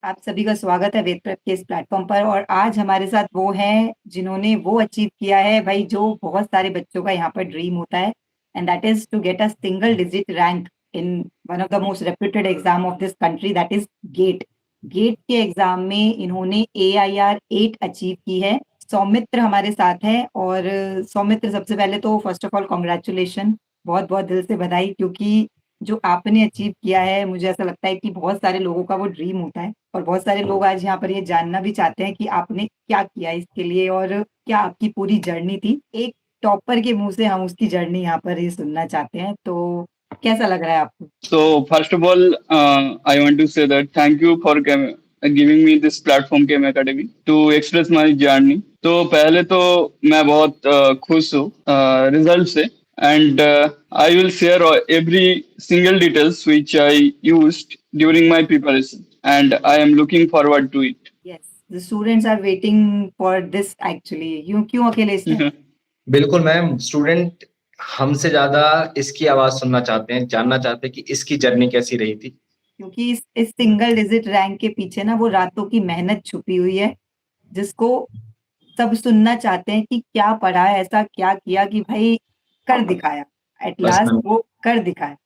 आप सभी का स्वागत है वेद प्रेप के इस प्लेटफॉर्म पर। और आज हमारे साथ वो हैं जिन्होंने वो अचीव किया है भाई, जो बहुत सारे बच्चों का यहाँ पर ड्रीम होता है, and that is to get a single digit rank in one of the most reputed exam of this country, that is GATE. GATE के एग्जाम में इन्होंने AIR 8 अचीव की है। सौमित्र हमारे साथ है। और सौमित्र, सबसे पहले तो फर्स्ट ऑफ ऑल कॉन्ग्रेचुलेशन, बहुत बहुत दिल से बधाई, क्योंकि जो आपने अचीव किया है मुझे ऐसा लगता है कि बहुत सारे लोगों का वो ड्रीम होता है। और बहुत सारे लोग आज यहाँ पर ये जानना भी चाहते हैं कि आपने क्या किया इसके लिए और क्या आपकी पूरी जर्नी थी। एक टॉपर के मुंह से हम उसकी जर्नी यहाँ पर ये सुनना चाहते हैं, तो कैसा लग रहा है आपको? So first of all, I want to say that thank you for giving me this platform KM Academy to express my journey. तो पहले तो मैं बहुत खुश हूँ रिजल्ट से and I will share every single details which I used during my preparation and I am looking forward to it. Yes, the students are waiting for this actually. You क्यों अकेले इसमें? बिल्कुल मैम, स्टूडेंट हमसे ज्यादा इसकी आवाज सुनना चाहते हैं, जानना चाहते हैं कि इसकी जर्नी कैसी रही थी। क्योंकि इस सिंगल डिजिट रैंक के पीछे ना वो रातों की मेहनत छुपी हुई है, जिसको सब सुनना चाहते हैं कि क्या पढ़ा है, ऐसा क्या किया कि भाई कर दिखाया, एट बस लास्ट मैम, वो कर दिखाया।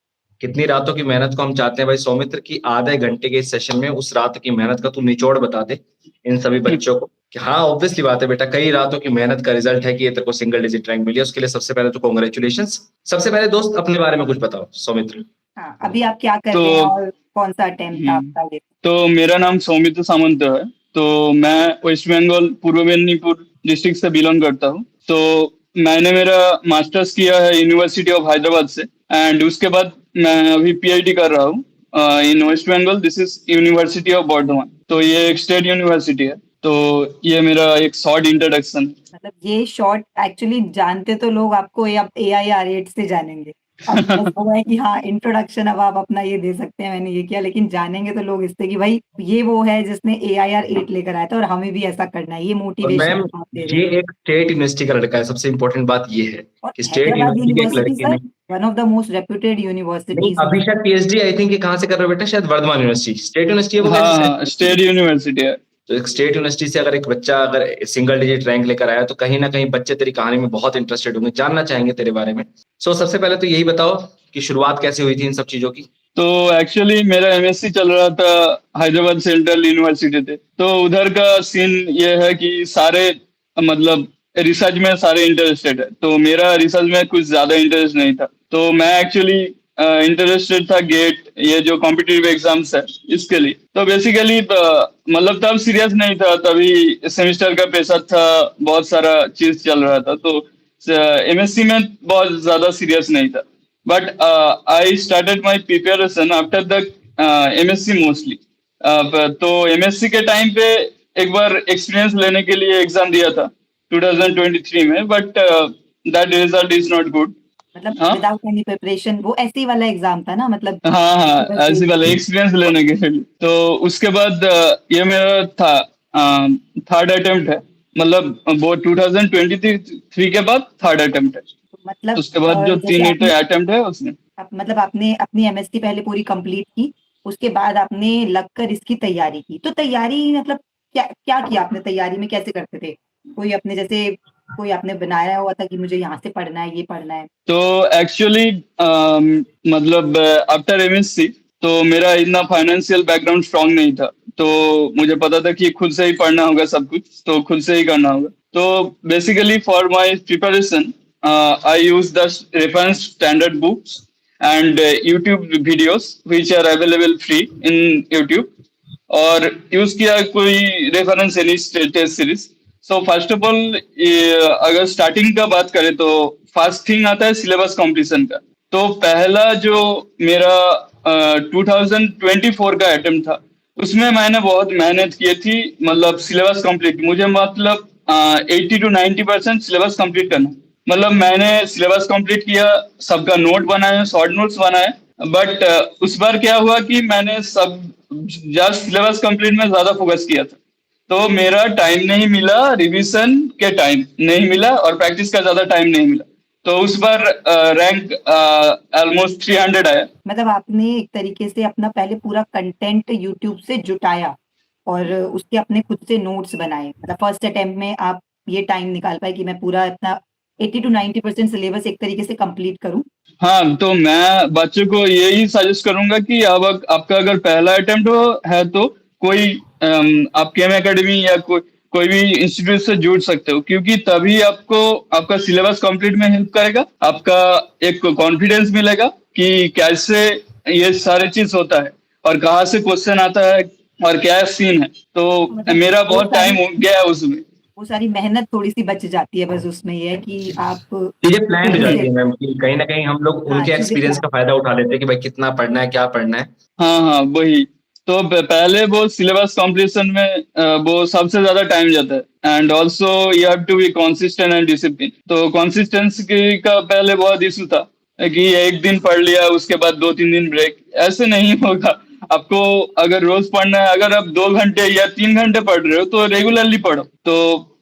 कितनी रातों की मेहनत को हम चाहते हैं भाई सौमित्र की आधे घंटे के इस सेशन में उस रात की मेहनत का तू निचोड़ बता दे इन सभी बच्चों को कि हाँ ऑब्वियसली बात है बेटा, कई रातों की मेहनत का रिजल्ट है कि ये तेरे को सिंगल डिजिट रैंक मिली है। उसके लिए सबसे पहले तो कॉन्ग्रेचुलेशन। सबसे पहले दोस्त अपने बारे में कुछ बताओ सौमित्र। हाँ, अभी आप क्या कर रहे हैं तो और कौन सा अटेम्प्ट था आपका ये? तो मेरा नाम सौमित्र सामंत है। तो मैं वेस्ट बंगाल पूर्व मेदिनीपुर डिस्ट्रिक्ट से बिलोंग करता हूँ। तो मैंने मेरा मास्टर्स किया है यूनिवर्सिटी ऑफ हैदराबाद से एंड उसके बाद मैं अभी PhD कर रहा हूँ in West Bengal. This is university of Bardhaman. तो ये एक स्टेट यूनिवर्सिटी है। तो ये मेरा एक शॉर्ट इंट्रोडक्शन है। मतलब ये शॉर्ट एक्चुअली जानते तो लोग आपको अब AIR 8 से जानेंगे। अब बस वो है कि हाँ, इंट्रोडक्शन अब आप अपना ये दे सकते हैं, मैंने ये किया, लेकिन जानेंगे तो लोग इससे कि भाई ये वो है जिसने AIR 8 लेकर आया था और हमें भी ऐसा करना है, ये और मोटिवेशन मैम, आप दे रहे ये हैं। एक स्टेट यूनिवर्सिटी का लड़का है। सबसे इंपॉर्टेंट बात ये है और कि स्टेट हैदराबाद यूनिवर्सिटी के एक यूनिवर्सिटी लड़के सर, ने। One of the most reputed नहीं, यूनिवर्सिटीज। अभी शायद PhD आई थिंक कहाँ से कर रहे हो बेटा, शायद वर्धमान यूनिवर्सिटी स्टेट यूनिवर्सिटी है वो हाँ कैसे। हाँ, स्टेट यूनिवर्सिटी है। तो एक स्टेट यूनिवर्सिटी से अगर एक बच्चा अगर सिंगल डिजिट रैंक लेकर आया तो कहीं ना कहीं बच्चे तेरी कहानी में बहुत इंटरेस्टेड होंगे, जानना चाहेंगे तेरे बारे में। सो सबसे पहले तो यही बताओ कि शुरुआत कैसे हुई थी इन सब चीजों की। तो एक्चुअली मेरा MSc चल रहा था हैदराबाद सेंट्रल यूनिवर्सिटी से। तो उधर का सीन ये है कि सारे मतलब रिसर्च में सारे इंटरेस्टेड है। तो मेरा रिसर्च में कुछ ज्यादा इंटरेस्ट नहीं था। तो मैं एक्चुअली इंटरेस्टेड था गेट, ये जो कॉम्पिटिटिव एग्जाम्स है इसके लिए। तो बेसिकली मतलब तब सीरियस नहीं था, तभी सेमेस्टर का प्रेशर था, बहुत सारा चीज चल रहा था। तो MSc में बहुत ज्यादा सीरियस नहीं था। But I started my preparation after the MSc mostly. तो MSc के टाइम पे एक बार एक्सपीरियंस लेने के लिए एग्जाम दिया था 2023 में, but that result is not good. मतलब हाँ विदाउट एनी प्रिपरेशन वो ऐसी वाला एग्जाम था ना, मतलब हाँ हाँ, बस ऐसे वाला एक्सपीरियंस लेने के लिए। तो उसके बाद ये मेरा था थर्ड अटेम्प्ट है। मतलब वो 2023 के बाद थर्ड अटेम्प्ट है। मतलब उसके बाद जो जैसे 3 आपने अटेम्प्ट है उसमें। मतलब आपने अपनी MSc पहले पूरी कंप्लीट की, उसके बाद आपने लगकर इसकी तैयारी की। तो तैयारी मतलब क्या क्या किया आपने? तैयारी में कैसे करते थे? कोई अपने जैसे कोई आपने बनाया हुआ था कि मुझे यहाँ से पढ़ना है, ये पढ़ना है? तो एक्चुअली मतलब आफ्टर MSc तो मेरा इतना फाइनेंशियल बैकग्राउंड स्ट्रांग नहीं था। तो मुझे पता था कि खुद से ही पढ़ना होगा, सब कुछ तो खुद से ही करना होगा। तो basically for my preparation I use the reference standard books and YouTube videos which are available free in YouTube. और यूज किया कोई reference any test series. So first of all, अगर स्टार्टिंग का बात करें तो फर्स्ट थिंग आता है सिलेबस कंप्लीशन का। तो पहला जो मेरा 2024 का अटेम्प्ट था, उसमें मैंने बहुत मेहनत की थी। मतलब सिलेबस कंप्लीट, मुझे मतलब 80 to 90% सिलेबस कंप्लीट करना। मतलब मैंने सिलेबस कंप्लीट किया, सबका नोट बनाया, शॉर्ट नोट्स बनाए। बट उस बार क्या हुआ कि मैंने सब जस्ट सिलेबस कंप्लीट में ज्यादा फोकस किया था। तो मेरा टाइम नहीं मिला, रिवीजन के टाइम नहीं मिला और प्रैक्टिस का ज्यादा टाइम नहीं मिला। तो उस बार रैंक ऑलमोस्ट 300 आया। मतलब आपने एक तरीके से अपना पहले पूरा कंटेंट यूट्यूब से जुटाया, और उसके अपने खुद से नोट्स बनाए, मतलब फर्स्ट अटेम्प्ट में आप ये टाइम निकाल पाए कि मैं पूरा इतना 80 to 90% सिलेबस एक तरीके से कंप्लीट करूं? हाँ, तो मैं बच्चों को यही सजेस्ट करूंगा कि अब आपका अगर पहला अटेम्प्ट है तो कोई आप केम एकेडमी या कोई भी इंस्टीट्यूट से जुड़ सकते हो, क्योंकि तभी आपको आपका सिलेबस कंप्लीट में हेल्प करेगा, आपका एक कॉन्फिडेंस मिलेगा कि कैसे ये सारे चीज होता है और कहाँ से क्वेश्चन आता है और क्या सीन है। तो मतलब मेरा वो बहुत टाइम हो गया है उसमें। वो सारी मेहनत थोड़ी-सी बच जाती है, बस उसमें ये है कि आप चीजें प्लान हो खुद जाती से है मैम कि कहीं ना कहीं हम लोग हाँ, उनके चीज़ें एक्सपीरियंस प्लान का फायदा उठा लेते हैं कि भाई कितना पढ़ना है, क्या पढ़ना है। हाँ हाँ, वही तो पहले वो सिलेबस कंप्लीशन में वो सबसे ज्यादा टाइम जाता है, and also you have to be consistent and discipline. तो कंसिस्टेंसी का पहले बहुत इशू था कि एक दिन पढ़ लिया उसके बाद 2-3 दिन ब्रेक, ऐसे नहीं होगा। आपको अगर रोज पढ़ना है, अगर आप 2 घंटे या 3 घंटे पढ़ रहे हो तो रेगुलरली पढ़ो। तो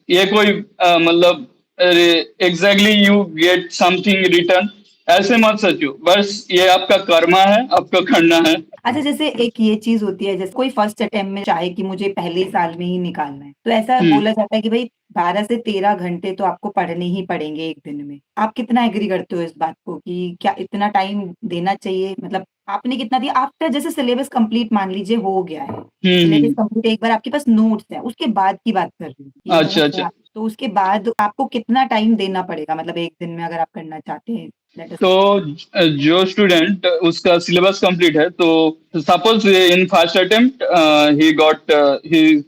ये कोई मतलब exactly you get something return ऐसे मत सोचो, बस ये आपका कर्मा है, आपको करना है। अच्छा, जैसे एक ये चीज़ होती है, जैसे कोई फर्स्ट अटेम्प्ट में चाहे कि मुझे पहले साल में ही निकालना है, तो ऐसा हम्म। बोला जाता है कि भई 12 से 13 घंटे तो आपको पढ़ने ही पड़ेंगे एक दिन में। आप कितना एग्री करते हो इस बात को कि क्या इतना टाइम देना चाहिए? मतलब आपने कितना दिया आफ्टर जैसे सिलेबस कंप्लीट मान लीजिए हो गया है, सिलेबस हम्म। कंप्लीट एक बार आपके पास नोट्स हैं, उसके बाद की बात कर रही हूँ कि अच्छा नोट्स अच्छा। हैं, तो उसके बाद आपको कितना टाइम देना पड़ेगा? मतलब एक दिन में अगर आप करना चाहते हैं, लेट अस तो जो स्टूडेंट उसका सिलेबस कंप्लीट है, तो suppose in first attempt he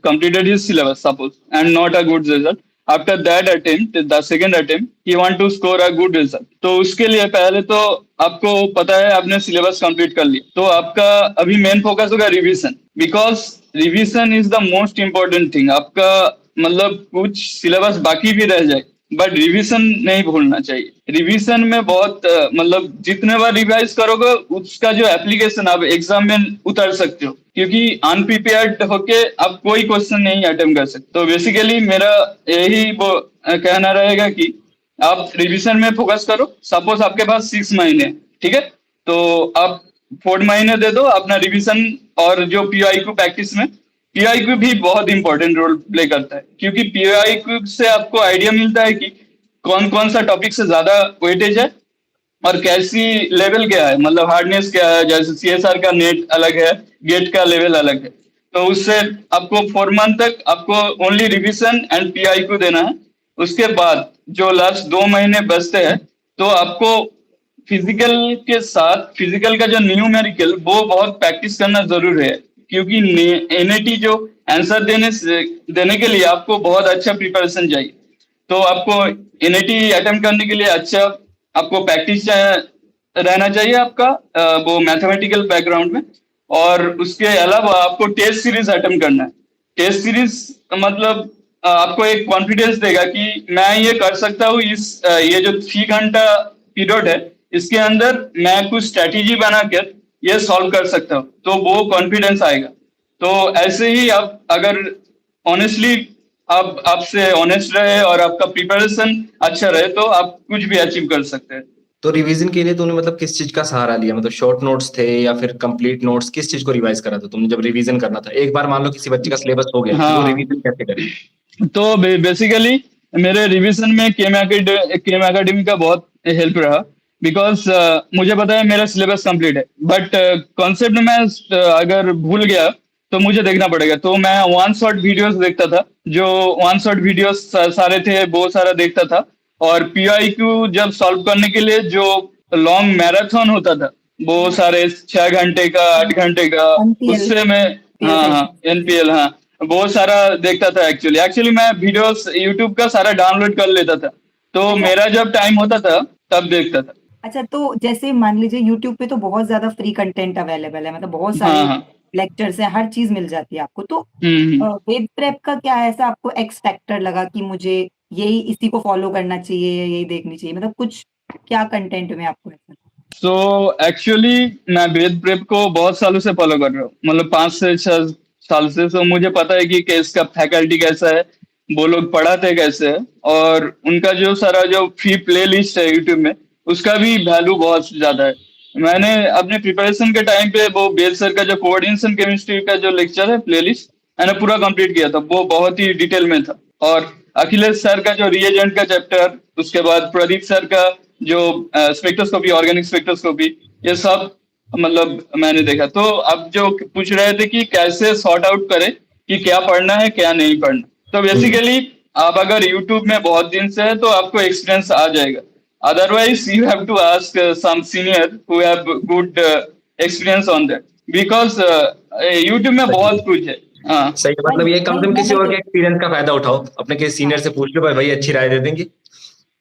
completed his syllabus, suppose, and not a good result. After that attempt, the second attempt, he want to score a good result. तो उसके लिए पहले तो आपको पता है आपने सिलेबस कंप्लीट कर लिया, तो आपका अभी मेन फोकस होगा revision, because revision is the most important thing. आपका मतलब कुछ सिलेबस बाकी भी रह जाए, बट रिवीजन नहीं भूलना चाहिए। रिवीजन में बहुत मतलब जितने बार रिवाइज करोगे उसका जो एप्लीकेशन आप एग्जाम में उतर सकते हो, क्योंकि अनप्रिपेयर्ड होके आप कोई क्वेश्चन नहीं अटेम्प्ट कर सकते। तो बेसिकली मेरा यही वो कहना रहेगा कि आप रिवीजन में फोकस करो। सपोज आपके पास 6 महीने हैं, ठीक है, तो आप 4 महीने दे दो अपना रिवीजन, और जो पीआईक्यू प्रैक्टिस में पीआईक्यू भी बहुत इंपॉर्टेंट रोल प्ले करता है, क्योंकि पीआईक्यू से आपको आइडिया मिलता है कि कौन कौन सा टॉपिक से ज्यादा वेटेज है और कैसी लेवल क्या है, मतलब हार्डनेस क्या है। जैसे सीएसआर का नेट अलग है, गेट का लेवल अलग है, तो उससे आपको 4 मंथ तक आपको ओनली रिवीजन एंड पीआईक्यू देना है। उसके बाद जो लास्ट 2 महीने बचते हैं, तो आपको फिजिकल के साथ फिजिकल का जो न्यूमेरिकल वो बहुत प्रैक्टिस करना जरूर है, क्योंकि एनएटी जो आंसर देने के लिए आपको बहुत अच्छा प्रिपरेशन चाहिए। तो आपको एनएटी अटेम्प्ट करने के लिए अच्छा आपको प्रैक्टिस रहना चाहिए आपका वो मैथमेटिकल बैकग्राउंड में। और उसके अलावा आपको टेस्ट सीरीज अटेम्प्ट करना है। टेस्ट सीरीज मतलब आपको एक कॉन्फिडेंस देगा कि मैं ये कर सकता हूँ। ये जो 3 घंटा पीरियड है, इसके अंदर मैं कुछ स्ट्रेटेजी बनाकर ये सॉल्व कर सकता हूँ, तो वो कॉन्फिडेंस आएगा। तो ऐसे ही आप अगर ऑनेस्टली आप आपसे ऑनेस्ट रहे और आपका प्रिपरेशन अच्छा रहे, तो आप कुछ भी अचीव कर सकते हैं। तो रिवीजन के लिए तूने मतलब किस चीज का सहारा लिया? मतलब शॉर्ट नोट्स थे या फिर कंप्लीट नोट्स? किस चीज को रिवाइज करा था तुमने जब रिवीजन करना था? एक बार मान लो किसी बच्चे का सिलेबस हो गया, तो वो हाँ, रिवीजन कैसे करे? तो बेसिकली मेरे रिवीजन में केम एकेडमी का बहुत हेल्प रहा, बिकॉज मुझे पता है मेरा सिलेबस कंप्लीट है, बट कॉन्सेप्ट में अगर भूल गया तो मुझे देखना पड़ेगा। तो मैं वन शॉट वीडियोस देखता था, जो वन शॉट वीडियोस सारे थे वो सारा देखता था। और पीआईक्यू जब सॉल्व करने के लिए जो लॉन्ग मैराथन होता था, वो सारे 6 घंटे का 8 घंटे का, एनपीएल उससे मैं हाँ हाँ सेशन। एनपीएल हाँ वो सारा देखता था। एक्चुअली मैं वीडियोस यूट्यूब का सारा डाउनलोड कर लेता था, तो अच्छा मेरा जब टाइम होता था तब देखता था। अच्छा, तो जैसे मान लीजिए यूट्यूब पे तो बहुत ज़्यादा फ्री कंटेंट अवेलेबल है, मतलब बहुत हाँ सारे हाँ। लेक्चर्स हैं, हर चीज़ मिल जाती है आपको। तो हम्म। वेब प्रेप का क्या ऐसा आपको एक्स फैक्टर लगा कि मुझे यही इसी को फॉलो करना चाहिए या यही देखनी चाहिए? मतलब कुछ क्या कंटेंट में आपको ऐसा लगा? तो एक्चुअली मैं वेद प्रेप को बहुत सालों से फॉलो कर रहा हूँ, मतलब 5 से 6 साल से। तो मुझे पता है कि इसका फैकल्टी कैसा है, वो लोग पढ़ाते कैसे है, और उनका जो सारा जो फ्री प्ले लिस्ट है यूट्यूब में, उसका भी वैल्यू बहुत ज्यादा है। मैंने अपने प्रिपरेशन के टाइम पे वो बेल सर का जो कोऑर्डिनेशन केमिस्ट्री का जो लेक्चर है प्लेलिस्ट, मैंने पूरा कंप्लीट किया था, वो बहुत ही डिटेल में था। और अखिलेश सर का जो रिएजेंट का चैप्टर, उसके बाद प्रदीप सर का जो स्पेक्ट्रोस्कोपी, ऑर्गेनिक स्पेक्ट्रोस्कोपी, ये सब मतलब मैंने देखा। तो अब जो पूछ रहे थे कि कैसे सॉर्ट आउट करें कि क्या पढ़ना है क्या नहीं पढ़ना, तो बेसिकली आप अगर यूट्यूब में बहुत दिन से है तो आपको एक्सपीरियंस आ जाएगा। Otherwise you have to ask some senior who have good experience on that, because YouTube में बहुत कुछ है। हाँ सही है, मतलब ये कम से कम किसी और के एक्सपीरियंस का फायदा उठाओ, अपने किसी सीनियर से पूछ लो भाई, भाई अच्छी राय दे देंगे।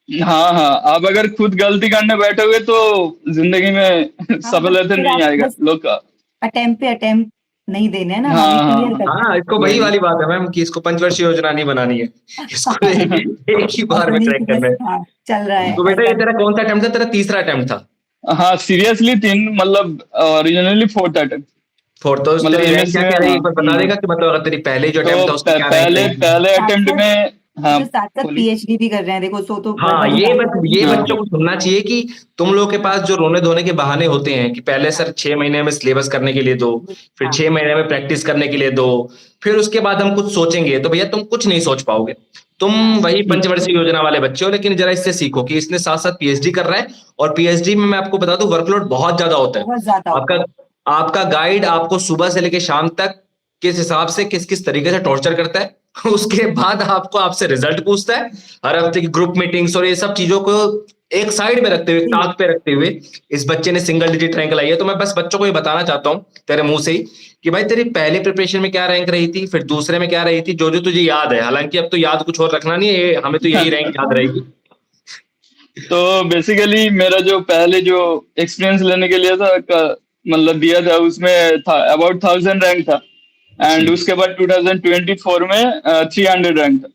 हाँ हाँ, आप अगर खुद गलती करने बैठोगे तो जिंदगी में सफलता नहीं आएगा। लोग अटेम्प्ट पे अटेम्प्ट नहीं देने हैं ना, हाँ, हमें हाँ, क्लियर करना हाँ, इसको वही वाली बात है मैम कि इसको पंचवर्षीय योजना नहीं बनानी है, इसको एक ही बार में क्रैक करना है। हाँ, चल रहा है। तो बेटा ये तेरा कौन सा अटेम्प्ट था? तेरा तीसरा अटेम्प्ट था? हाँ सीरियसली 3, मतलब ओरिजिनली 4th अटेम्प्ट। फोर्थ। तो मतलब तेरी रैंक MS क्या में, क्या रही, हाँ, एक बार बता देगा कि मतलब अगर तेरी पहले जो तो अटेम्प्ट था उसमें क्या रैंक पहले रही? पहले अटेम्प्ट में, हाँ जो साथ साथ बोलिए। पीएचडी भी कर रहे हैं, देखो सो तो हाँ, ये हाँ। बच्चों को सुनना चाहिए कि तुम लोगों के पास जो रोने धोने के बहाने होते हैं कि पहले सर 6 महीने में सिलेबस करने के लिए दो, फिर 6 महीने में प्रैक्टिस करने के लिए दो, फिर उसके बाद हम कुछ सोचेंगे, तो भैया तुम कुछ नहीं सोच पाओगे। तुम वही पंचवर्षीय योजना वाले बच्चे हो। लेकिन जरा इससे सीखो कि इसने साथ साथ पीएचडी कर रहा है, और पीएचडी में मैं आपको बता दूं वर्कलोड बहुत ज्यादा होता है। बहुत ज्यादा होता है। आपका गाइड आपको सुबह से लेकर शाम तक किस हिसाब से किस किस तरीके से टॉर्चर करता है, उसके बाद आपसे रिजल्ट पूछता है, हर हफ्ते की ग्रुप मीटिंग्स और ये सब चीजों को एक साइड में रखते हुए, ताक पे रखते हुए इस बच्चे ने सिंगल डिजिट रैंक लाई है। तो मैं बस बच्चों को ये बताना चाहता हूँ तेरे मुंह से ही कि भाई तेरी पहले प्रिपरेशन में क्या रैंक रही थी, फिर दूसरे में क्या रही थी, जो जो तुझे याद है। हालांकि अब तो याद कुछ और रखना नहीं है, हमें तो यही रैंक याद रहेगी। तो बेसिकली मेरा जो पहले जो एक्सपीरियंस लेने के लिए था, मतलब दिया था, उसमें था अबाउट 1000 रैंक था। एंड उसके बाद 2024 में 300 रैंक था।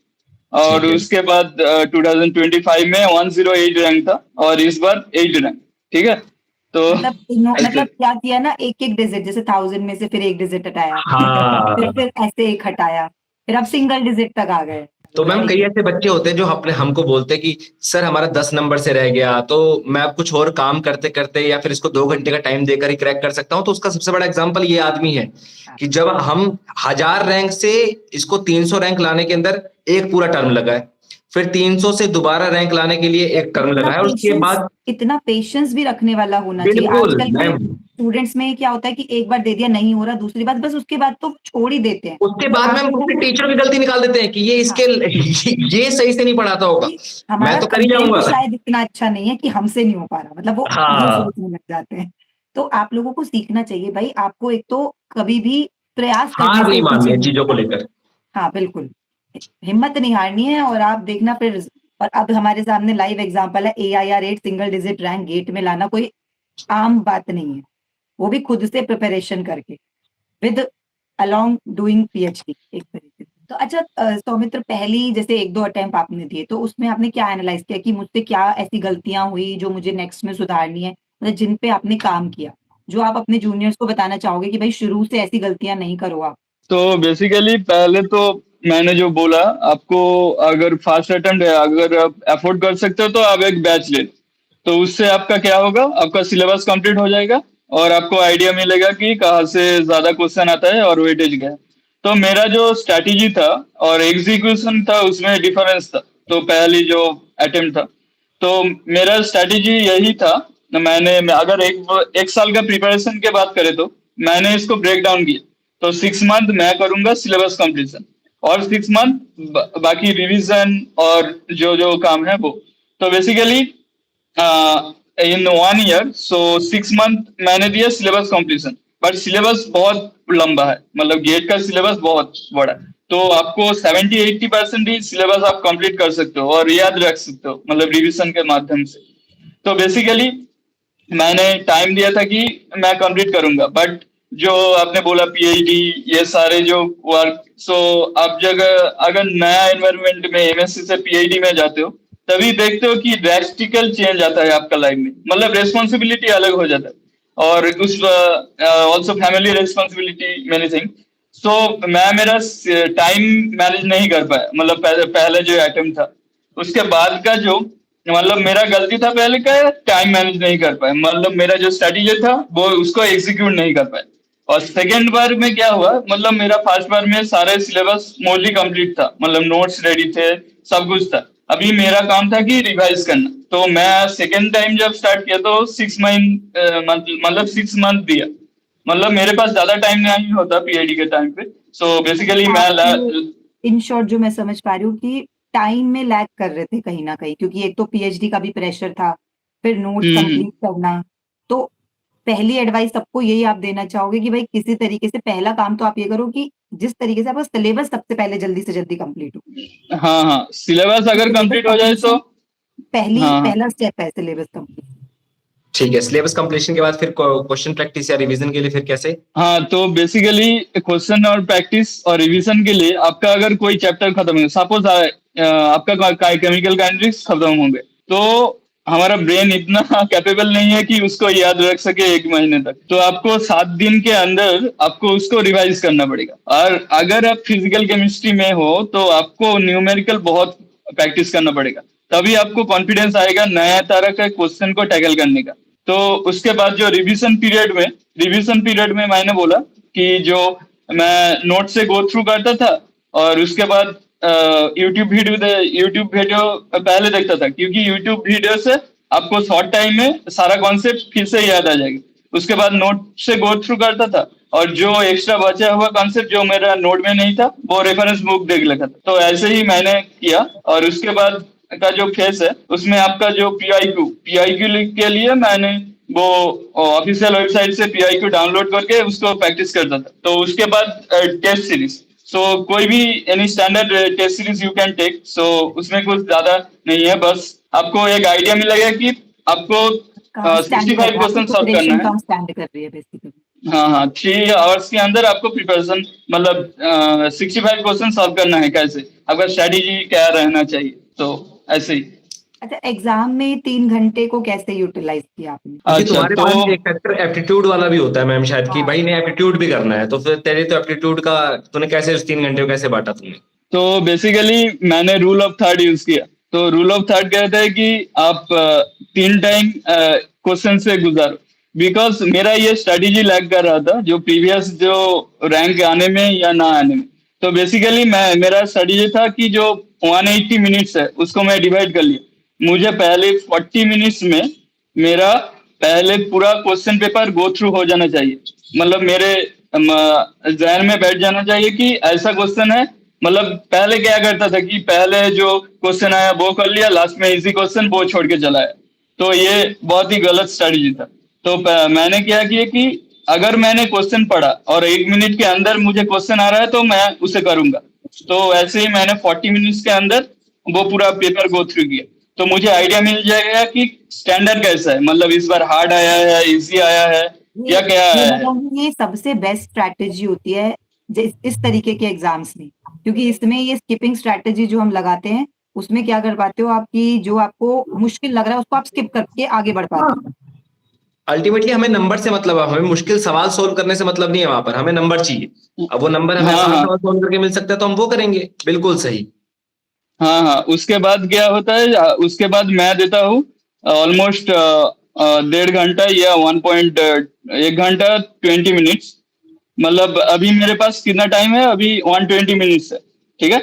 और उसके बाद 2025 में 108 रैंक था, और इस बार 8 रैंक। ठीक है, तो मतलब क्या किया ना, एक एक डिजिट, जैसे 1000 में से फिर एक डिजिट हटाया, हाँ। फिर ऐसे एक हटाया, फिर अब सिंगल डिजिट तक आ गए। तो मैम कई ऐसे बच्चे होते हैं जो हमको बोलते हैं कि सर हमारा 10 नंबर से रह गया, तो मैं अब कुछ और काम करते करते या फिर इसको 2 घंटे का टाइम देकर ही क्रैक कर सकता हूँ। तो उसका सबसे बड़ा एग्जांपल ये आदमी है कि जब हम 1000 रैंक से इसको 300 रैंक लाने के अंदर एक पूरा टर्म लगा है, फिर 300 से दोबारा रैंक लाने के लिए एक टर्म लगा है, और उसके बाद इतना पेशेंस भी रखने वाला होना चाहिए। बिल्कुल आजकल मैम, स्टूडेंट्स में क्या होता है कि एक बार दे दिया, नहीं हो रहा, दूसरी बात बस, उसके बाद तो छोड़ ही देते हैं। उसके बाद में हम टीचरों की गलती निकाल देते हैं कि ये इसके ये सही से नहीं पढ़ाता होगा, मैं तो कर ही जाऊंगा। शायद इतना अच्छा नहीं है कि हमसे नहीं हो पा रहा, मतलब वो सोचने लग जाते हैं। तो आप लोगों को सीखना चाहिए भाई, आपको एक तो कभी भी प्रयास हार नहीं माननी है चीजों को लेकर। हाँ बिल्कुल, हिम्मत नहीं हारनी है। और आप देखना फिर, और अब हमारे सामने लाइव एग्जांपल है, AIR 8 single digit rank GATE में लाना कोई आम बात नहीं है, वो भी खुद से प्रिपरेशन करके, विद अलोंग डूइंग PhD एक तरीके से। तो अच्छा सौमित्र, पहली जैसे 1-2 अटेम्प्ट आपने दिए, तो उसमें आपने क्या एनालाइज किया कि मुझसे क्या ऐसी गलतियां हुई जो मुझे नेक्स्ट में सुधारनी है, मतलब जिन पे आपने काम किया, जो आप अपने जूनियर्स को बताना चाहोगे कि भाई शुरू से ऐसी गलतियां नहीं करो आप? तो बेसिकली पहले तो मैंने जो बोला आपको, अगर फास्ट अटेम्प्ट है, अगर आप अफोर्ड कर सकते हो तो आप एक बैच ले, तो उससे आपका क्या होगा, आपका सिलेबस कंप्लीट हो जाएगा और आपको आइडिया मिलेगा कि कहाँ से ज्यादा क्वेश्चन आता है और वेटेज क्या है। तो मेरा जो स्ट्रैटेजी था और एग्जीक्यूशन था उसमें डिफरेंस था। तो पहली जो अटेम्प्ट था, तो मेरा स्ट्रैटेजी यही था, मैंने अगर एक साल का प्रिपरेशन के बात करें तो मैंने इसको ब्रेक डाउन किया। तो 6 मंथ मैं करूंगा सिलेबस कंप्लीशन, और 6 मंथ बाकी रिवीजन और जो जो काम है वो। तो बेसिकली इन 1 ईयर, सो 6 मंथ मैंने दिया सिलेबस कंप्लीशन, बट सिलेबस बहुत लंबा है, मतलब गेट का सिलेबस बहुत बड़ा है। तो आपको 70-80% ही सिलेबस आप कंप्लीट कर सकते हो और याद रख सकते हो, मतलब रिवीजन के माध्यम से। तो बेसिकली मैंने टाइम दिया था कि मैं कंप्लीट करूंगा, बट जो आपने बोला PhD, ये सारे जो वर्क, सो आप जगह अगर नया एनवायरनमेंट में MSc से PhD में जाते हो, तभी देखते हो कि ड्रास्टिकल चेंज आता है आपका लाइफ में, मतलब रेस्पॉन्सिबिलिटी अलग हो जाता है, और उस also family responsibility, many thing. So मैं मेरा टाइम मैनेज नहीं कर पाया, मतलब पहले जो अटेम्प्ट था, उसके बाद का जो, मतलब मेरा गलती था पहले का, टाइम मैनेज नहीं कर पाया, मतलब मेरा जो स्ट्रेटेजी था वो उसको एग्जीक्यूट नहीं कर पाया। और सेकेंड बार में क्या हुआ, मतलब मेरा फर्स्ट बार में सारे सिलेबस मोस्टली कंप्लीट था, मतलब नोट्स रेडी थे, सब कुछ था। अभी मेरा काम था कि रिवाइज करना। तो मैं सेकेंड टाइम जब स्टार्ट किया तो 6 मंथ मतलब 6 मंथ दिया। मतलब मेरे पास ज्यादा टाइम नहीं होता पीएचडी के टाइम पे। सो बेसिकली मैं इन शॉर्ट जो मैं समझ पा रही हूँ कि टाइम में लैग कर रहे थे कहीं ना कहीं, क्योंकि एक तो पीएचडी का भी प्रेशर था, फिर नोट कंप्लीट करना। तो पहली एडवाइस सबको यही आप देना चाहोगे कि भाई किसी तरीके से पहला काम तो आप ये करो कि जिस तरीके से आपका सिलेबस सबसे पहले जल्दी से जल्दी कंप्लीट हो। हाँ, सिलेबस अगर कंप्लीट हो जाए तो पहला स्टेप है सिलेबस कंप्लीट। ठीक है, सिलेबस कंप्लीशन के बाद फिर क्वेश्चन प्रैक्टिस या रिवीजन के लिए फिर कैसे? हाँ, तो बेसिकली क्वेश्चन और प्रैक्टिस और रिवीजन के लिए आपका अगर कोई चैप्टर खत्म है, सपोज आपका केमिकल काइनेटिक्स खत्म होंगे, तो हमारा ब्रेन इतना कैपेबल नहीं है कि उसको याद रख सके 1 महीने तक। तो आपको 7 दिन के अंदर आपको उसको रिवाइज करना पड़ेगा। और अगर आप फिजिकल केमिस्ट्री में हो तो आपको न्यूमेरिकल बहुत प्रैक्टिस करना पड़ेगा, तभी आपको कॉन्फिडेंस आएगा नया तरह के क्वेश्चन को टैकल करने का। तो उसके बाद जो रिवीजन पीरियड में मैंने बोला कि जो मैं नोट से गो थ्रू करता था, और उसके बाद यूट्यूब वीडियो पहले देखता था, क्योंकि यूट्यूब वीडियो से आपको शॉर्ट टाइम में सारा कॉन्सेप्ट फिर से याद आ जाएगा। उसके बाद नोट से गो थ्रू करता था, और जो एक्स्ट्रा बचा हुआ कॉन्सेप्ट जो मेरा नोट में नहीं था वो रेफरेंस बुक देख लेता था। तो ऐसे ही मैंने किया। और उसके बाद का जो फेस है उसमें आपका जो पीआईक्यू के लिए मैंने वो ऑफिशियल वेबसाइट से पीआईक्यू डाउनलोड करके उसको प्रैक्टिस करता था। तो उसके बाद टेस्ट सीरीज, सो कोई भी any standard test series you can take. So उसमें कुछ ज्यादा नहीं है, बस आपको एक आइडिया मिलेगा कि आपको 65 क्वेश्चन सॉल्व करना है। स्टैंड कर रही है बेसिकली। हाँ, 3 आवर्स के अंदर आपको प्रिपरेशन मतलब 65 क्वेश्चन सॉल्व करना है। कैसे आपका स्ट्रेटेजी क्या रहना चाहिए, तो ऐसे ही। अच्छा, एग्जाम में 3 घंटे को कैसे यूटिलाइज किया आपने? अच्छा, तुम्हारे पास एक फैक्टर एप्टीट्यूड वाला भी होता है मैम शायद, कि भाई ने एप्टीट्यूड भी करना है, तो फिर तेरे तो एप्टीट्यूड का तूने कैसे उस 3 घंटे को कैसे बांटा तुमने? तो बेसिकली मैंने रूल ऑफ थर्ड यूज किया। तो रूल ऑफ थर्ड कहता है कि आप 3 टाइम क्वेश्चन से गुजारो। बिकॉज मेरा ये स्ट्रेटेजी लैग कर रहा था जो प्रीवियस जो रैंक आने में या ना आने में। तो बेसिकली मेरा स्ट्रेटेजी था कि जो 180 मिनट्स है उसको मैं डिवाइड कर लिया। मुझे पहले 40 मिनट्स में मेरा पहले पूरा क्वेश्चन पेपर गो थ्रू हो जाना चाहिए। मतलब मेरे जहन में बैठ जाना चाहिए कि ऐसा क्वेश्चन है। मतलब पहले क्या करता था कि पहले जो क्वेश्चन आया वो कर लिया, लास्ट में इजी क्वेश्चन वो छोड़ के चला आया। तो ये बहुत ही गलत स्ट्रेटेजी था। तो मैंने क्या किया कि अगर मैंने क्वेश्चन पढ़ा और 1 मिनट के अंदर मुझे क्वेश्चन आ रहा है तो मैं उसे करूंगा। तो ऐसे ही मैंने 40 मिनट्स के अंदर वो पूरा पेपर गो थ्रू किया। तो मुझे आइडिया मिल जाएगा कि स्टैंडर्ड कैसा है, मतलब इस बार हार्ड आया है, इजी आया है या क्या आया है। ये सबसे बेस्ट स्ट्रैटेजी होती है इस तरीके के एग्जाम्स में, क्योंकि इसमें ये स्किपिंग स्ट्रैटेजी जो हम लगाते हैं उसमें क्या कर पाते हो, आपकी जो आपको मुश्किल लग रहा है उसको आप स्किप करके आगे बढ़ पाते हो। अल्टीमेटली हमें नंबर से मतलब है, हमें मुश्किल सवाल सोल्व करने से मतलब नहीं है, वहां पर हमें नंबर चाहिए। अब वो नंबर हमें आसान सवाल सोल्व करके मिल सकता है तो हम वो करेंगे। बिल्कुल सही। हाँ, उसके बाद क्या होता है, उसके बाद मैं देता हूँ ऑलमोस्ट 1.5 घंटा या 1 घंटा 20 मिनट्स। मतलब अभी मेरे पास कितना टाइम है, अभी 120 मिनट्स है, ठीक है।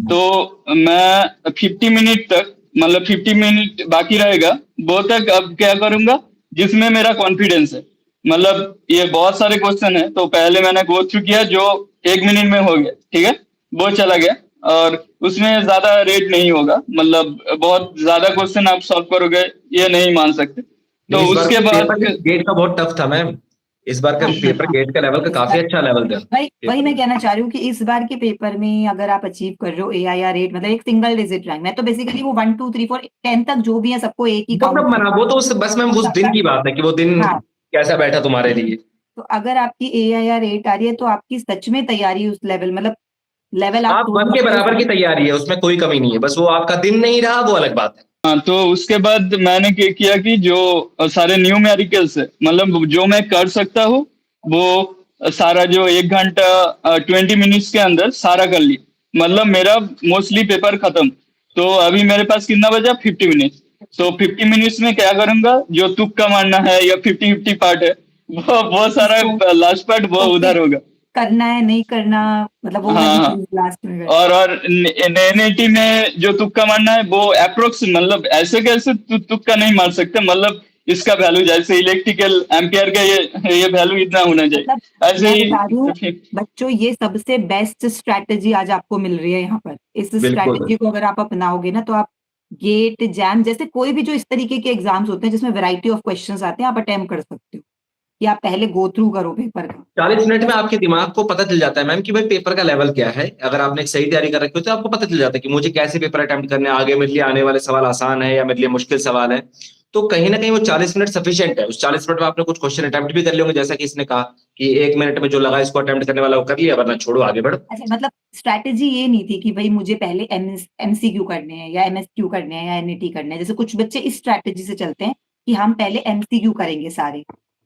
तो मैं 50 मिनट तक, मतलब 50 मिनट बाकी रहेगा वो तक अब क्या करूंगा जिसमें मेरा कॉन्फिडेंस है। मतलब ये बहुत सारे क्वेश्चन है, तो पहले मैंने गो थ्रू किया जो 1 मिनट में हो गया, ठीक है, वो चला गया। और उसमें ज्यादा रेट नहीं होगा, मतलब बहुत ज्यादा क्वेश्चन आप सॉल्व करोगे ये नहीं मान सकते। तो उसके बाद गेट का बहुत टफ था मैम, इस बार का पेपर गेट का लेवल का काफी अच्छा लेवल था। वही मैं कहना चाह रही हूँ कि इस बार के पेपर में अगर आप अचीव कर रहे हो AIR 8, मतलब एक सिंगल डिजिट रैंक, मैं तो बेसिकली वो 1 2 3 4 10 तक जो भी है सबको एक ही काउंट मना, वो तो बस मैम उस दिन की बात है कि वो दिन कैसा बैठा तुम्हारे लिए। तो अगर आपकी AIR 8 आ रही है तो आपकी सच में तैयारी उस लेवल, मतलब लेवल आप 1 के बराबर की तैयारी है, उसमें कोई कमी नहीं है, बस वो आपका दिन नहीं रहा वो अलग बात है। हाँ, तो उसके बाद मैंने क्या किया कि जो सारे न्यूमेरिकल्स है, मतलब जो मैं कर सकता हूँ वो सारा जो 1 घंटा 20 मिनट्स के अंदर सारा कर लिया। मतलब मेरा मोस्टली पेपर खत्म। तो अभी मेरे पास कितना बचा, 50 मिनट्स। तो 50 मिनट्स में क्या करूंगा, जो तुक्का मारना है या 50-50 पार्ट है वो सारा इसको लास्ट पार्ट वो तो उधर फिर होगा। करना है नहीं करना, मतलब वो हाँ वाली हाँ। चीज लास्ट में करना। और एनएटी में जो तुक्का मारना है वो अप्रोक्स, मतलब ऐसे कैसे तुक्का नहीं मार सकते, मतलब इसका वैल्यू जैसे इलेक्ट्रिकल एम्पियर का ये वैल्यू इतना होना मतलब चाहिए ऐसे मैं बता रही हूँ ही। बच्चों, ये सबसे बेस्ट स्ट्रैटेजी आज आपको मिल रही है यहाँ पर। इस बिल्कुल। स्ट्रैटेजी को अगर आप अपनाओगे ना, तो आप गेट जैम जैसे कोई भी जो इस तरीके के एग्जाम्स होते हैं जिसमें वैरायटी ऑफ क्वेश्चंस आते हैं, आप अटेम्प्ट कर सकते हो, कि आप पहले गो थ्रू करो पेपर का। 40 मिनट में आपके दिमाग को पता चल जाता है मैम कि भाई पेपर का लेवल क्या है। अगर आपने एक सही तैयारी कर रखी हो तो आपको पता चल जाता है कि मुझे कैसे पेपर अटेम्प्ट करने हैं, आगे मेरे लिए आने वाले सवाल आसान है या मेरे लिए मुश्किल सवाल है। तो कहीं ना कहीं वो 40 मिनट सफिशिएंट है। उस 40 मिनट में आपने कुछ क्वेश्चन अटेम्प्ट भी कर लिए होंगे, जैसा कि इसने कहा कि 1 मिनट में जो लगा इसको अटेम्प्ट करने वाला वो कर लिया, वरना छोड़ो आगे बढ़ो। अच्छा, मतलब स्ट्रैटेजी ये नहीं थी कि भाई मुझे पहले एमसीक्यू करने हैं या एमएसक्यू करने हैं या एनईटी करने हैं। जैसे कुछ बच्चे इस स्ट्रैटेजी से चलते हैं कि हम पहले एमसीक्यू करेंगे सारे,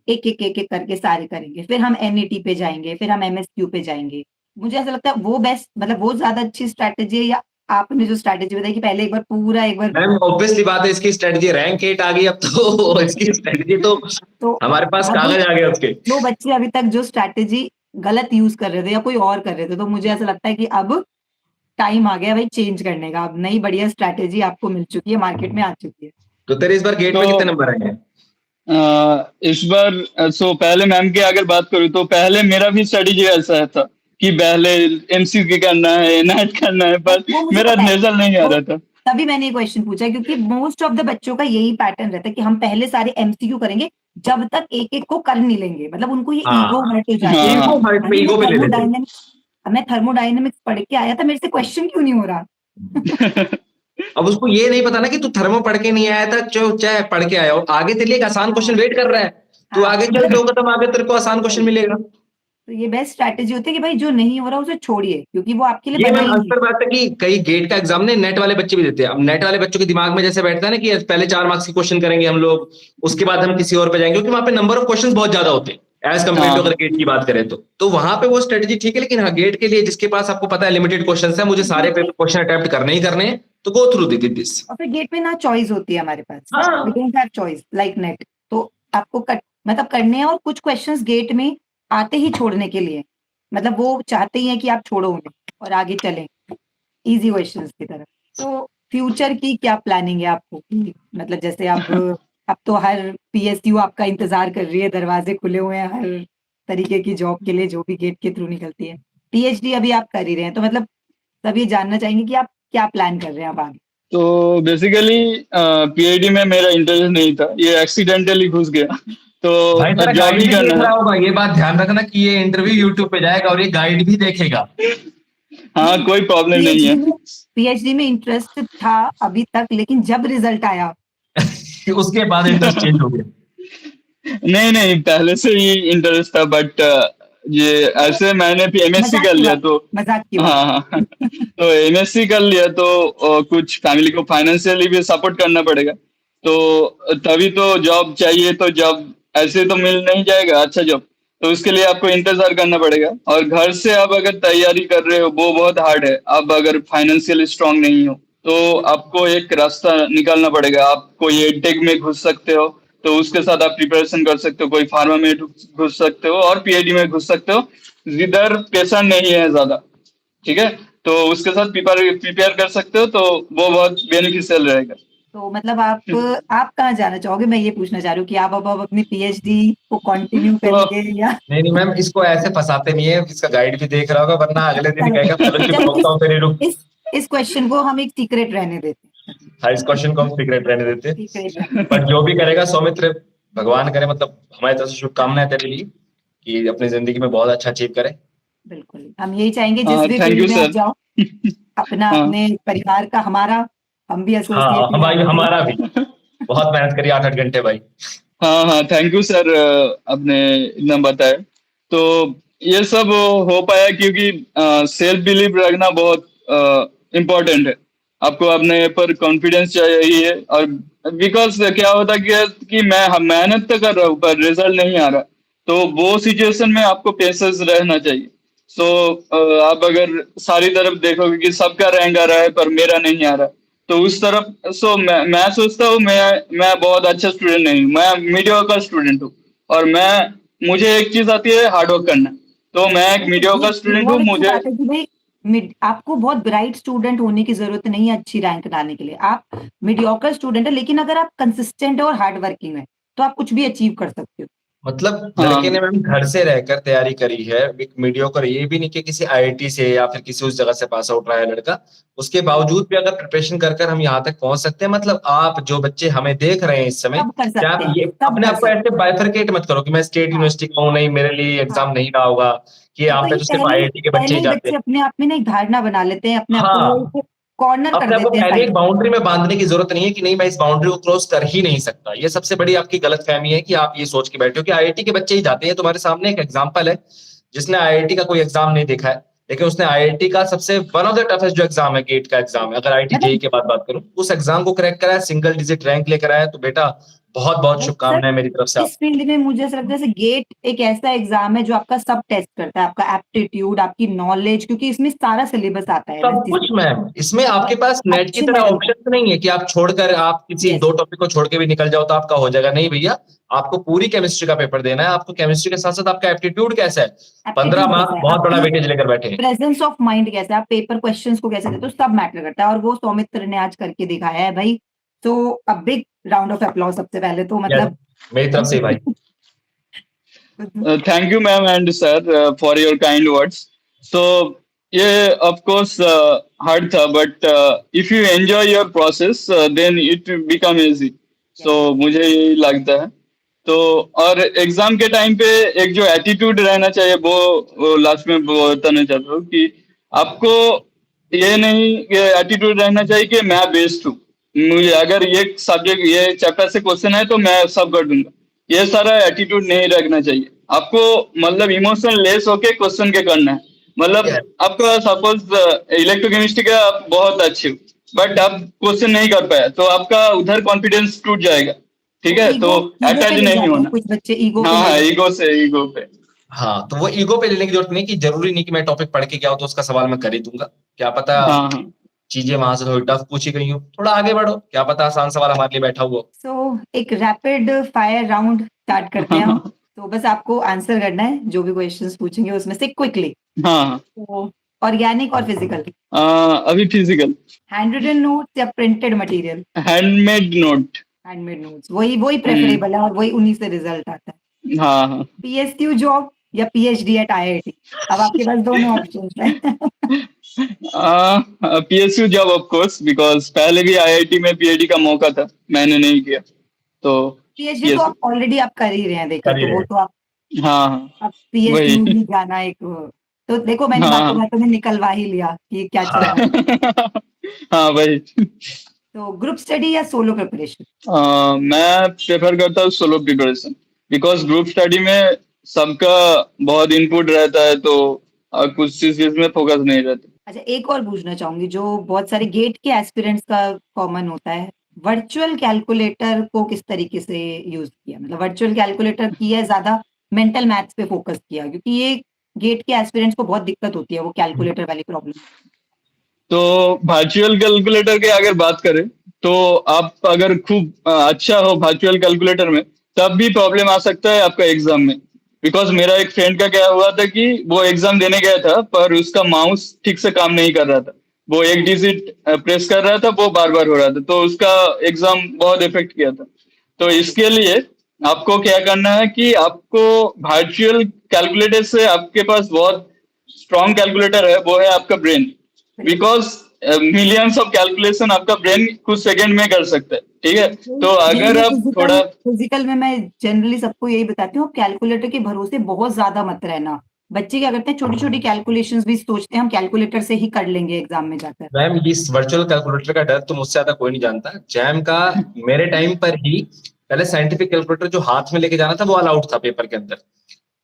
एक एक करके सारे करेंगे, फिर हम एनईटी पे जाएंगे, फिर हम एमएसक्यू पे जाएंगे। मुझे ऐसा लगता है वो बेस्ट, मतलब वो ज्यादा अच्छी स्ट्रैटेजी है, या आपने जो स्ट्रैटेजी बताई कि पहले एक बार पूरा एक बार। मैम ऑब्वियसली बात है, इसकी स्ट्रेटजी रैंक 8 आ गई अब तो इसकी स्ट्रेटजी तो तो हमारे पास अब कागज आ गए उसके। जो बच्चे अभी तक जो स्ट्रैटेजी गलत यूज कर रहे थे या कोई और कर रहे थे, तो मुझे ऐसा लगता है कि अब टाइम आ गया भाई चेंज करने का। अब नई बढ़िया स्ट्रैटेजी आपको मिल चुकी है, मार्केट में आ चुकी है। तो तेरे इस बार गेट में तो कितने नंबर आए हैं? इस बार सो पहले मैम की अगर बात करूँ तो पहले मेरा भी स्ट्रेटेजी ऐसा था कि पहले एमसीक्यू करना है, नेट करना है, पर वो मुझे मेरा पता है, रिजल्ट नहीं आ तो रहा था। तभी मैंने ये क्वेश्चन पूछा, क्योंकि मोस्ट ऑफ द बच्चों का यही पैटर्न रहता है कि हम पहले सारे एमसीक्यू करेंगे जब तक एक एक को कर नहीं लेंगे। मतलब उनको ये ईगो हाँ, हर्ट हो जाती है। ईगो हर्ट पे अरे ईगो पे ले लेते हैं। मैं थर्मोडायनेमिक्स पढ़ के आया था, मेरे से क्वेश्चन क्यों नहीं हो रहा। हाँ अब उसको ये नहीं पता ना कि तू थर्मो पढ़ के नहीं आया था, जो चाहे पढ़ के आया हो, आगे तेरे लिए एक आसान क्वेश्चन वेट कर रहा है। तू हाँ, आगे चल, मतलब 2 कदम आगे तेरे को आसान क्वेश्चन वही। मिलेगा। तो ये बेस्ट स्ट्रैटेजी होती है कि भाई जो नहीं हो रहा उसे छोड़िए, क्योंकि वो आपके लिए ये बना मैम ही नहीं अक्सर बात है कि कई गेट का एग्जाम ने नेट वाले बच्चे भी देते हैं। अब नेट वाले बच्चों के दिमाग में जैसे बैठता है ना कि पहले 4 मार्क्स के क्वेश्चन करेंगे हम लोग, उसके बाद हम किसी और पे जाएंगे, क्योंकि वहां पे नंबर ऑफ क्वेश्चन बहुत ज्यादा होते हैं एज कम्पेयर टू अगर गेट की बात करें तो वहां पे वो स्ट्रेटेजी ठीक है। लेकिन हाँ, गेट के लिए जिसके पास आपको पता है लिमिटेड क्वेश्चन है, मुझे है। सारे गेट में, क्वेश्चन अटेम्प्ट करने ही करने हैं, तो गो थ्रू दिस। और फिर गेट में ना चॉइस होती है हमारे पास, वी हाँ don't have choice like net. तो आपको मतलब करने हैं, और कुछ क्वेश्चंस गेट में आते ही छोड़ने के लिए, मतलब वो चाहते ही हैं कि आप छोड़ो उन्हें और आगे चलें इजी क्वेश्चंस की तरफ। तो फ्यूचर की क्या प्लानिंग है आपको, कि मतलब जैसे अब तो हर पीएसयू आपका इंतजार कर रही है, दरवाजे खुले हुए हैं हर तरीके की जॉब के लिए जो भी गेट के थ्रू निकलती है। पीएचडी अभी आप कर ही रहे हैं, तो मतलब सब ये जानना चाहेंगे कि आप क्या प्लान कर रहे हैं अब आगे। तो बेसिकली पीआईडी में मेरा इंटरेस्ट नहीं था, ये एक्सीडेंटली घुस गया। भाई, तो तेरा जॉब गाइड ही भी देख करना रहा है। होगा, ये बात ध्यान रखना कि ये इंटरव्यू यूट्यूब पे जाएगा और ये गाइड भी देखेगा। हाँ, नहीं, कोई प्रॉब्लम नहीं पीएचडी है। में पीएचडी में इंटरेस्ट था अभी तक, लेकिन जब रिजल्ट आया। उसके बाद इंटरेस्ट चेंज हो गया। नहीं नहीं, पहले से ही इंटरेस्ट था, बट ये वो ऐसे मैंने भी एमएससी मजाक कर की लिया बात तो। मजाक की बात हाँ हाँ। तो एमएससी कर लिया तो कुछ फैमिली को फाइनेंशियली भी सपोर्ट करना पड़ेगा। तो तभी तो जॉब चाहिए, तो जॉब ऐसे तो मिल नहीं जाएगा अच्छा जॉब। तो उसके लिए आपको इंतजार करना पड़ेगा, और घर से आप अगर तैयारी कर रहे हो वो बहुत हार्ड है। आप अगर फाइनेंशियली स्ट्रांग नहीं हो तो आपको एक रास्ता निकालना पड़ेगा। आप कोई एडटेक में घुस सकते हो, तो उसके साथ आप प्रिपरेशन कर सकते हो, कोई फार्मा में घुस सकते हो, और पीएचडी में घुस सकते हो जिधर पेशेंट नहीं है ज्यादा। ठीक है, तो उसके साथ प्रिपेयर कर सकते हो, तो वो बहुत बेनिफिशियल रहेगा। तो मतलब आप कहाँ जाना चाहोगे, मैं ये पूछना चाह रही हूँ कि आप अब अपनी पीएचडी को कंटिन्यू तो करेंगे या। नहीं नहीं मैम, इसको ऐसे फंसाते नहीं है, इसका गाइड भी देख रहा होगा, वरना अगले दिन ही चलो कहेगा चलो जी चलो भागता हूँ तेरे रुक। इस इस क्वेश्चन को हम एक सीक्रेट रहने देते हैं। हाँ, इस क्वेश्चन को हम सीक्रेट रहने देते हैं। सीक्रेट रहने देते पर जो भी करेगा सौमित्र, भगवान करे, मतलब हमारी तरफ से शुभकामनाएं तेरे लिए कि अपनी जिंदगी में बहुत अच्छा अचीव करे। हैं। बिल्कुल, हम यही चाहेंगे जिस हाँ, भी थैंक फील्ड यू में आप सर। जाओ, अपना हाँ अपने परिवार का, हमारा, हम भी हाँ, एसोसिएट ही हैं हमारी आपके। हमारा भी बहुत मेहनत करी 8-8 घंटे भाई। हाँ हाँ, थैंक यू सर, आपने इतना बताया। तो ये सब हो पाया क्योंकि सेल्फ बिलीव रखना बहुत इम्पोर्टेंट है। आपको अपने पर कॉन्फिडेंस चाहिए, और बिकॉज क्या होता है कि मैं मेहनत तो कर रहा हूँ पर रिजल्ट नहीं आ रहा, तो वो सिचुएशन में आपको पेशेंस रहना चाहिए। सो आप अगर सारी तरफ देखोगे कि सबका रैंक आ रहा है पर मेरा नहीं आ रहा, तो उस तरफ मैं सोचता हूँ मैं बहुत अच्छा स्टूडेंट नहीं हूँ, मैं मीडियोकर स्टूडेंट हूँ। और मैं मुझे एक चीज आती है, हार्ड वर्क करना। तो मैं एक मीडियोकर स्टूडेंट हूँ, बहुत अच्छी मुझे बात है कि भाई आपको बहुत ब्राइट स्टूडेंट होने की जरूरत नहीं है अच्छी रैंक लाने के लिए। आप मीडियोकर स्टूडेंट है, लेकिन अगर आप कंसिस्टेंट और हार्ड वर्किंग है तो आप कुछ भी अचीव कर सकते हो। मतलब हाँ लड़के ने मैम घर से रहकर तैयारी करी है, एक मीडियोकर, ये भी नहीं कि किसी आईआईटी से या फिर किसी उस जगह से पास आउट रहा है लड़का, उसके बावजूद भी अगर प्रिपरेशन कर कर हम यहाँ तक पहुंच सकते हैं। मतलब आप जो बच्चे हमें देख रहे हैं इस समय, सब कर क्या सकते आप हैं, ये सब अपने कर आप को सकते ऐसे बाइफरकेट मत करो कि मैं स्टेट हैं। हाँ यूनिवर्सिटी का हूँ, नहीं मेरे लिए हाँ, एग्जाम नहीं रहा होगा, कि ये यहाँ तो पे ये तो सिर्फ आईआईटी के बच्चे पहले ही ही जाते बच्चे हैं। अपने आप में ना एक धारणा बना लेते हैं, अपने आप को वो हाँ, एक कॉर्नर कर अपने आपको देते हैं पहले एक साइड। बाउंड्री में बांधने की जरूरत नहीं है कि नहीं मैं इस बाउंड्री को क्रॉस कर ही नहीं सकता। ये सबसे बड़ी आपकी गलतफहमी है कि आप ये सोच के बैठे हो कि आईआईटी के बच्चे ही जाते हैं। तुम्हारे सामने एक एग्जांपल है जिसने आईआईटी का कोई एग्जाम नहीं देखा है, लेकिन उसने आईआईटी का सबसे वन ऑफ द टफेस्ट जो एग्जाम है, गेट का एग्जाम है, अगर आईआईटी जेईई मतलब के बाद बात करूं, उस एग्जाम को क्रैक करा है, सिंगल डिजिट रैंक लेकर आया है। तो बेटा बहुत बहुत वो सर, शुभकामनाएं मेरी तरफ से इस आपको। फील्ड में मुझे ऐसा लगता है जैसे गेट एक ऐसा एग्जाम है जो आपका सब टेस्ट करता है, आपका एप्टीट्यूड, आपकी नॉलेज, क्योंकि इसमें सारा सिलेबस आता है सब एमएससी कुछ से। मैम, इसमें आपके पास नेट की अच्छे तरह लेवल का। ऑप्शन नहीं है कि आप छोड़कर आप किसी यस, दो टॉपिक को छोड़ के भी निकल जाओ तो आपका हो जाएगा। नहीं भैया, आपको पूरी केमिस्ट्री का पेपर देना है। आपको केमिस्ट्री के साथ साथ आपका एप्टीट्यूड कैसा है, 15 एप्टीट्यूड कैसा मार्क्स है बहुत बड़ा आपकी, वेटेज लेकर बैठे हैं। प्रेजेंस ऑफ माइंड कैसा है, आप पेपर क्वेश्चंस को कैसे देते हो, सब मैटर करता है, और वो सौमित्र ने आज करके दिखाया है भाई। तो a big round of applause सबसे पहले तो, यस, मतलब मेरी तरफ से ही भाई। Thank you, ma'am and sir, for your kind words. So, yeah, of course, hard था, but if you enjoy your process, then it will become easy. So, मुझे यही लगता है। तो और एग्जाम के टाइम पे एक जो एटीट्यूड रहना चाहिए, वो लास्ट में बताना चाहता हूँ कि आपको ये नहीं, ये एटीट्यूड रहना चाहिए कि मैं बेस्ट हूँ, मुझे अगर ये सब्जेक्ट, ये चैप्टर से क्वेश्चन है तो मैं सब कर दूंगा, ये सारा एटीट्यूड नहीं रखना चाहिए आपको। मतलब इमोशनल लेस होके क्वेश्चन के करना है। मतलब Yes, आपका सपोज इलेक्ट्रोकेमिस्ट्री का आप बहुत अच्छे हो, बट आप क्वेश्चन नहीं कर पाया, तो आपका उधर कॉन्फिडेंस टूट जाएगा। ठीक वो है, तो ईगो, ईगो पे अटैच ले नहीं जाते हैं होना। कुछ बच्चे, ईगो पे हाँ ले हाँ, जाते ईगो से, ईगो पे। हाँ, तो वो ईगो पे लेने की जरूरत नहीं कि जरूरी नहीं कि मैं टॉपिक पढ़ के क्या हो तो उसका सवाल मैं कर ही दूंगा। क्या पता हाँ हाँ चीजें वहां से थोड़ी टफ पूछी गई हो, थोड़ा आगे बढ़ो, क्या पता आसान सवाल हमारे लिए बैठा हुआ हो। सो एक रैपिड फायर राउंड स्टार्ट करते हैं हम। तो बस आपको आंसर करना है जो भी क्वेश्चंस पूछेंगे उसमें से क्विकली। हाँ। तो ऑर्गेनिक और फिजिकल, अभी फिजिकल। हैंड रिटन नोट्स या printed material? Handmade note. Handmade notes, वही वही प्रेफरेबल है और वही उन्हीं से रिजल्ट आता है। हाँ हाँ। पीएसक्यू जॉब या पीएचडी एट आईआईटी? अब आपके पास दोनों ऑप्शंस हैं। PSU job of course, because पहले भी आईआईटी में पीएचडी का मौका था, मैंने नहीं किया, तो पीएचडी तो पीएसयू। आप ऑलरेडी आप कर ही रहे हैं, देखो कर ही तो वो रहे। तो आप हाँ हाँ, अब पीएसयू वही। ही जाना एक तो देखो मैंने बातों हाँ बातों में निकलवा ही लिया कि ये क्या चल हाँ, रहा है। हाँ वही। तो ग्रुप स्टडी या सोलो प्रिपरेशन? मैं प्रेफर करता हूँ solo preparation, because group study में सबका बहुत इनपुट रहता है, तो कुछ चीज में फोकस नहीं रहता। अच्छा, एक और पूछना चाहूंगी जो बहुत सारे गेट के एस्पिरेंट्स का कॉमन होता है, वर्चुअल कैलकुलेटर को किस तरीके से यूज किया, मतलब वर्चुअल कैलकुलेटर किया है ज्यादा, मेंटल मैथ्स पे फोकस किया, क्योंकि ये गेट के एस्पिरेंट्स को बहुत दिक्कत होती है वो कैलकुलेटर वाली प्रॉब्लम। तो वर्चुअल कैलकुलेटर की अगर बात करें, तो आप अगर खूब अच्छा हो वर्चुअल कैलकुलेटर में, तब भी प्रॉब्लम आ सकता है आपका एग्जाम में। बिकॉज मेरा एक फ्रेंड का क्या हुआ था कि वो एग्जाम देने गया था, पर उसका माउस ठीक से काम नहीं कर रहा था, वो एक डिजिट प्रेस कर रहा था, वो बार बार हो रहा था, तो उसका एग्जाम बहुत इफेक्ट किया था। तो इसके लिए आपको क्या करना है कि आपको वर्चुअल कैलकुलेटर से, आपके पास बहुत स्ट्रॉन्ग कैलकुलेटर है, वो है आपका brain. Because millions of calculation आपका ब्रेन कुछ सेकंड में कर सकता है। ठीक है, तो अगर आप थोड़ा, फिजिकल में मैं जनरली सबको यही बताती हूँ, कैलकुलेटर के भरोसे बहुत ज्यादा मत रहना। बच्चे क्या करते हैं, छोटी छोटी कैलकुलेशंस भी सोचते हैं हम कैलकुलेटर से ही कर लेंगे एग्जाम में जाकर। मैम इस वर्चुअल कैलकुलेटर का डर तो मुझसे ज्यादा कोई नहीं जानता। जैम का मेरे टाइम पर ही पहले साइंटिफिक कैलकुलेटर जो हाथ में लेके जाना था वो अलाउड था पेपर के अंदर।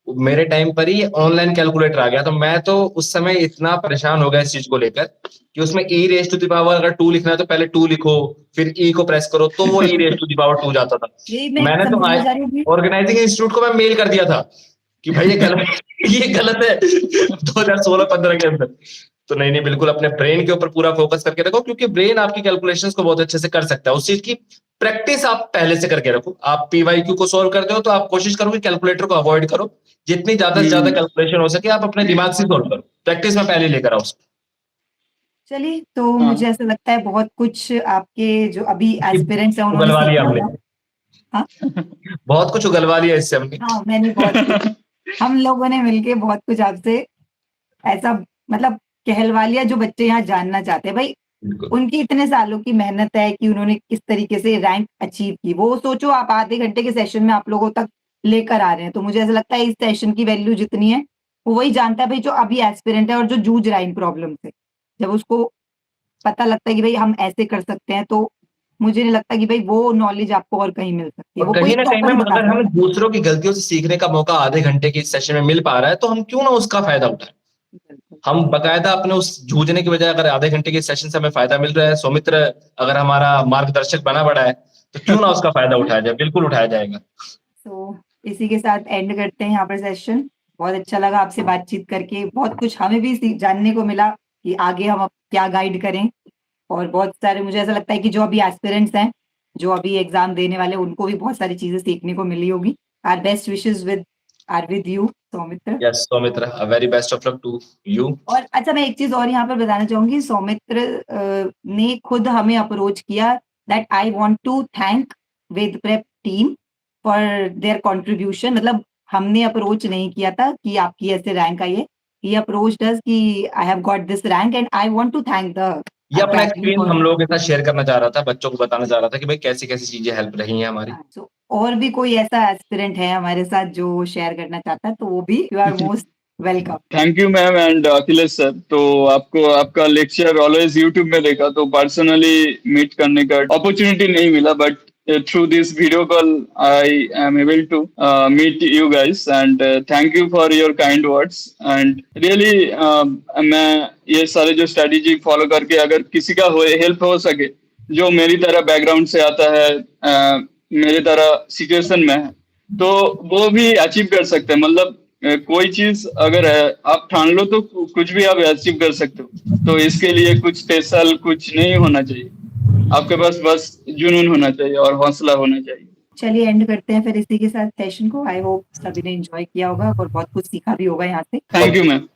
मेरे टाइम पर ही ऑनलाइन कैलकुलेटर आ गया, तो मैं तो उस समय इतना परेशान हो गया इस चीज को लेकर कि उसमें ई रेस टू द पावर अगर 2 लिखना है तो पहले 2 लिखो, फिर ई को प्रेस करो तो वो ई रेस टू द पावर 2 जाता था। यही मैं मैंने तो समझ जा रही हूँ। ऑर्गेनाइजिंग इंस्टीट्यूट को मैं मेल कर दिया था कि भाई ये गलत ये गलत है 2016-15 के अंदर। तो नहीं नहीं, बिल्कुल अपने ब्रेन के ऊपर पूरा फोकस करके रखो, क्योंकि ब्रेन आपकी कैलकुलेशंस को बहुत अच्छे से कर सकता है। उस चीज की प्रैक्टिस आप पहले से करके रखो। आप PYQ को सोल्व करते हो तो आप कोशिश करो कि कैलकुलेटर को अवॉइड करो, जितनी ज्यादा से ज्यादा कैलकुलेशन हो सके आप अपने दिमाग से सोल्व करो, प्रैक्टिस में पहले लेकर आओ उसको। चलिए, तो हाँ। मुझे ऐसा लगता है बहुत कुछ आपके जो अभी एस्पिरेंट्स हैं उन्होंने उगलवा लिया सीखा हमने। होगा। हाँ? बहुत कुछ उगलवा लिया इससे हमने। हाँ, मैंने बहुत कुछ हम लोगों ने मिलके बहुत कुछ आपसे ऐसा मतलब कहलवा लिया जो बच्चे यहाँ जानना चाहते हैं। भाई बिल्कुल। उनकी इतने सालों की मेहनत है कि उन्होंने किस तरीके से रैंक अचीव की, वो सोचो आप आधे घंटे के सेशन में आप लोगों तक लेकर आ रहे हैं। तो मुझे ऐसा लगता है इस सेशन की वैल्यू जितनी है वो वही जानता है भाई जो अभी एस्पिरेंट है और जो जूझ रहा है इन प्रॉब्लम से। जब उसको पता लगता है कि भाई हम ऐसे कर सकते हैं, तो मुझे नहीं लगता कि भाई वो नॉलेज आपको और कहीं मिल सकती है। और वो कोई कहीं ना कहीं टॉपर ही मैम बता अगर सकता हमें है। दूसरों की गलतियों से सीखने का मौका आधे घंटे की सेशन में मिल पा रहा है तो हम क्यों ना उसका फायदा उठाएं। बिल्कुल। हम बकायदा अपने उस जूझने की बजाय अगर आधे घंटे के सेशन से हमें फायदा मिल रहा है, सौमित्र अगर हमारा मार्गदर्शक बना पड़ा है तो क्यों ना उसका फायदा उठाया जाए, बिल्कुल उठाया जाएगा। तो इसी के साथ एंड करते हैं यहाँ पर सेशन। बहुत अच्छा लगा आपसे बातचीत करके, बहुत कुछ हमें भी जानने को मिला कि आगे हम अब क्या गाइड करें। और बहुत सारे मुझे ऐसा लगता है कि जो अभी एस्पिरेंट्स हैं, जो अभी एग्जाम देने वाले हैं, उनको भी बहुत सारी चीजें सीखने को मिली होगी। Our best wishes with you Saumitra. Yes Saumitra, very best of luck to you. और अच्छा, मैं एक चीज और यहाँ पर बताना चाहूंगी। सौमित्र ने खुद हमें अप्रोच किया that I want to thank Ved Prep team for their contribution. मतलब हमने अप्रोच नहीं किया था कि आपकी ऐसे रैंक आई है, ही अप्रोच्ड अस कि I have got this rank and I want to thank the ये अपना एक्सपीरियंस हम लोगों के साथ शेयर करना चाह रहा था, बच्चों को बताना चाह रहा था कि भाई कैसी कैसी चीजें हेल्प रही हैं हमारी। और भी कोई ऐसा एस्पिरेंट है हमारे साथ जो शेयर करना चाहता है तो वो भी you are most welcome. Thank you ma'am and Akhilesh sir. तो आपको आपका लेक्चर ऑलवेज यूट्यूब में देखा, तो पर्सनली मीट करने का अपॉर्चुनिटी नहीं मिला, but through this video call I am able to meet you guys and thank you for your kind words and really मैं ये सारे जो स्ट्रेटेजी फॉलो करके अगर किसी का हेल्प हो सके जो मेरी तरह बैकग्राउंड से आता है, मेरी तरह सिचुएशन में है, तो वो भी अचीव कर सकते हैं। मतलब कोई चीज अगर आप ठान लो तो कुछ भी आप अचीव कर सकते हो। तो इसके लिए कुछ स्पेशल कुछ नहीं होना चाहिए, आपके पास बस जुनून होना चाहिए और हौसला होना चाहिए। चलिए एंड करते हैं फिर इसी के साथ सेशन को। आई होप सभी ने एंजॉय किया होगा और बहुत कुछ सीखा भी होगा यहाँ से। Thank you ma'am.